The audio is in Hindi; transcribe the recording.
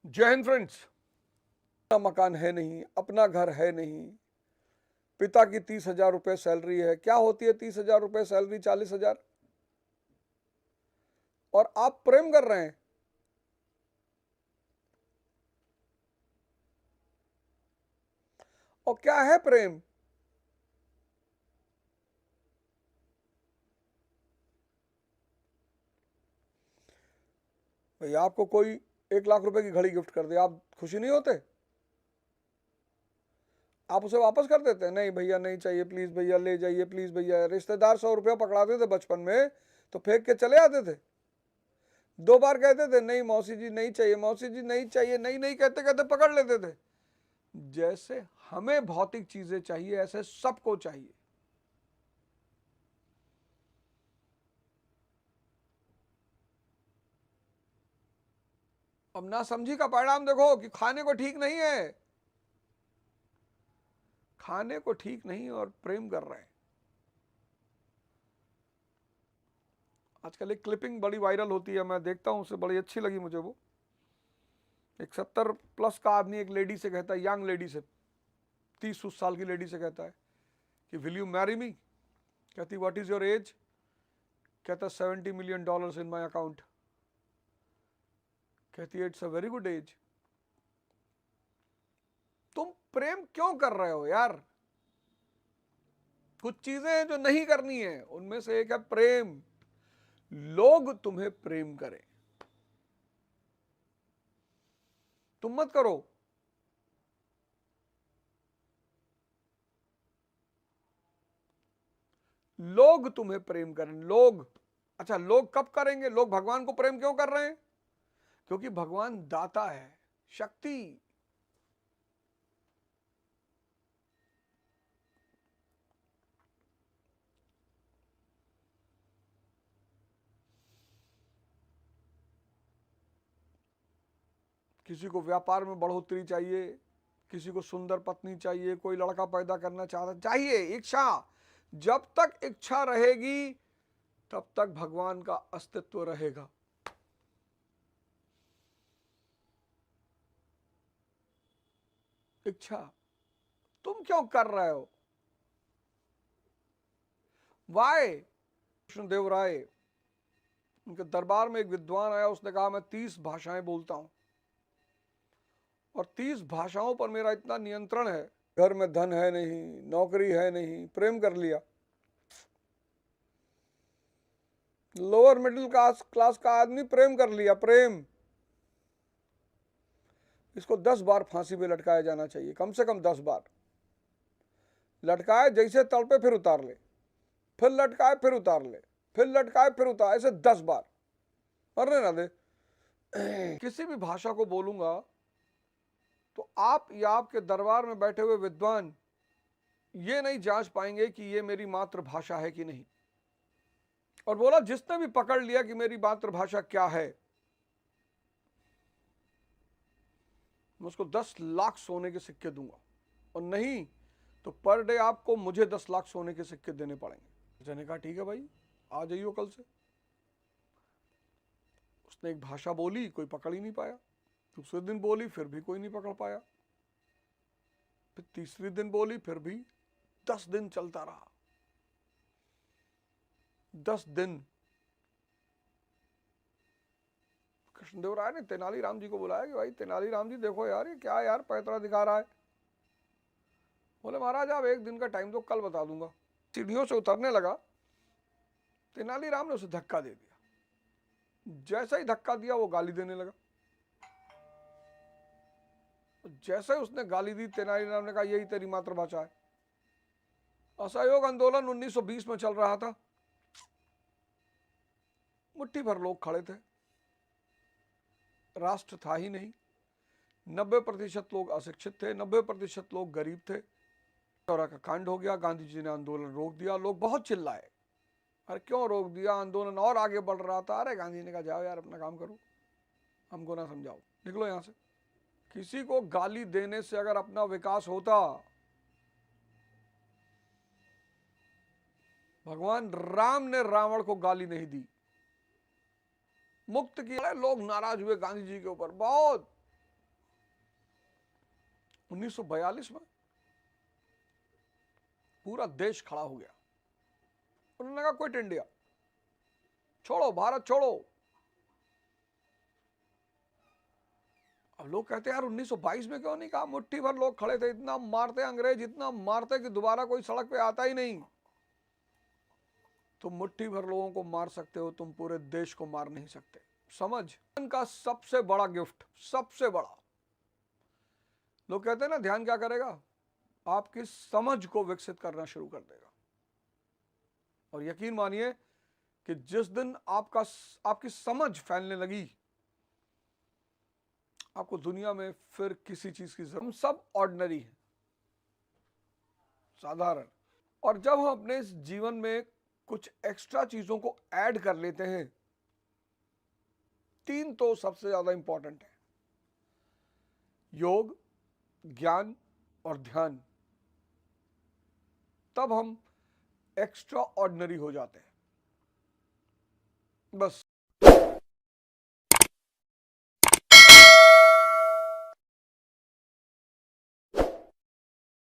जय हिंद फ्रेंड्स। अपना मकान है नहीं, अपना घर है नहीं, पिता की 30,000 रुपए सैलरी है। क्या होती है 30,000 रुपए सैलरी, 40,000, और आप प्रेम कर रहे हैं। और क्या है प्रेम? भाई आपको कोई 1 लाख रुपए की घड़ी गिफ्ट कर दे, आप खुशी नहीं होते? आप उसे वापस कर देते हैं? नहीं भैया नहीं चाहिए, प्लीज भैया ले जाइए, प्लीज भैया। रिश्तेदार 100 रुपया पकड़ाते थे बचपन में तो फेंक के चले आते थे। 2 बार कहते थे नहीं मौसी जी नहीं चाहिए, मौसी जी नहीं चाहिए, नहीं नहीं कहते कहते पकड़ लेते थे। जैसे हमें भौतिक चीजें चाहिए ऐसे सबको चाहिए। अब ना समझी का परिणाम देखो कि खाने को ठीक नहीं है, खाने को ठीक नहीं और प्रेम कर रहे हैं। आजकल एक क्लिपिंग बड़ी वायरल होती है, मैं देखता हूं, उसे बड़ी अच्छी लगी मुझे वो। एक 70+ का आदमी एक लेडी से कहता है, यंग लेडी से, 30 साल की लेडी से कहता है कि विल यू मैरी मी? कहती व्हाट इज योर एज? कहता $70 million इन माई अकाउंट। कहती है it's a very good age. तुम प्रेम क्यों कर रहे हो यार? कुछ चीजें हैं जो नहीं करनी है, उनमें से एक है प्रेम। लोग तुम्हें प्रेम करें, तुम मत करो। लोग तुम्हें प्रेम करें, लोग। अच्छा, लोग कब करेंगे? लोग भगवान को प्रेम क्यों कर रहे हैं? क्योंकि भगवान दाता है, शक्ति। किसी को व्यापार में बढ़ोतरी चाहिए, किसी को सुंदर पत्नी चाहिए, कोई लड़का पैदा करना चाहता, चाहिए इच्छा। जब तक इच्छा रहेगी तब तक भगवान का अस्तित्व रहेगा। इच्छा तुम क्यों कर रहे हो? वाय? कृष्णदेव राय, उनके दरबार में एक विद्वान आया, उसने कहा मैं 30 भाषाएं बोलता हूं और 30 भाषाओं पर मेरा इतना नियंत्रण है। घर में धन है नहीं, नौकरी है नहीं, प्रेम कर लिया। लोअर मिडिल क्लास का आदमी प्रेम कर लिया, प्रेम। इसको 10 बार फांसी पे लटकाया जाना चाहिए, कम से कम 10 बार लटकाए, जैसे तड़पे फिर उतार ले, फिर लटकाए फिर उतार ले, फिर लटकाए फिर उतार, ऐसे 10 बार। मरने ना दे। किसी भी भाषा को बोलूंगा तो आप या आपके दरबार में बैठे हुए विद्वान ये नहीं जांच पाएंगे कि ये मेरी मातृभाषा है कि नहीं। और बोला जिसने भी पकड़ लिया कि मेरी मातृभाषा क्या है, मैं उसको 10 लाख सोने के सिक्के दूंगा, और नहीं तो पर डे आपको मुझे 10 लाख सोने के सिक्के देने पड़ेंगे। मैंने कहा ठीक है भाई, आ जाइयो कल से। उसने एक भाषा बोली, कोई पकड़ ही नहीं पाया। दूसरे दिन बोली, फिर भी कोई नहीं पकड़ पाया। फिर तीसरे दिन बोली, फिर भी। 10 दिन चलता रहा, 10 दिन। कृष्णदेव राय ने तेनालीराम जी को बुलाया कि भाई तेनालीराम जी देखो यार, ये क्या यार पैतरा दिखा रहा है। बोले महाराज आप एक दिन का टाइम दो, कल बता दूंगा। सीढ़ियों से उतरने लगा, तेनालीराम ने उसे धक्का दे दिया। जैसा ही धक्का दिया वो गाली देने लगा। जैसे ही उसने गाली दी, तेनालीराम ने कहा यही तेरी मातृभाषा है। असहयोग आंदोलन 1920 में चल रहा था। मुट्ठी भर लोग खड़े थे, राष्ट्र था ही नहीं। 90% लोग अशिक्षित थे, 90% लोग गरीब थे। चौरा का कांड हो गया, गांधी जी ने आंदोलन रोक दिया। लोग बहुत चिल्लाए, अरे क्यों रोक दिया, आंदोलन और आगे बढ़ रहा था। अरे गांधी ने कहा जाओ यार अपना काम करो, हमको ना समझाओ, निकलो यहां से। किसी को गाली देने से अगर अपना विकास होता, भगवान राम ने रावण को गाली नहीं दी, मुक्त किया। लोग नाराज हुए गांधी जी के ऊपर बहुत। 1942 में पूरा देश खड़ा हो गया। उन्होंने कहा क्विट इंडिया, छोड़ो भारत छोड़ो। अब लोग कहते हैं यार 1922 में क्यों नहीं कहा? मुट्ठी भर लोग खड़े थे, इतना मारते अंग्रेज, इतना मारते कि दोबारा कोई सड़क पे आता ही नहीं। तुम मुट्ठी भर लोगों को मार सकते हो, तुम पूरे देश को मार नहीं सकते। समझ का सबसे बड़ा गिफ्ट, सबसे बड़ा। लोग कहते हैं ना ध्यान क्या करेगा? आपकी समझ को विकसित करना शुरू कर देगा। और यकीन मानिए कि जिस दिन आपकी समझ फैलने लगी, आपको दुनिया में फिर किसी चीज की जरूरत। हम सब ऑर्डिनरी हैं, साधारण। और जब हम अपने इस जीवन में कुछ एक्स्ट्रा चीजों को ऐड कर लेते हैं, 3 तो सबसे ज्यादा इंपॉर्टेंट है: योग, ज्ञान और ध्यान। तब हम एक्स्ट्रा ऑर्डिनरी हो जाते हैं। बस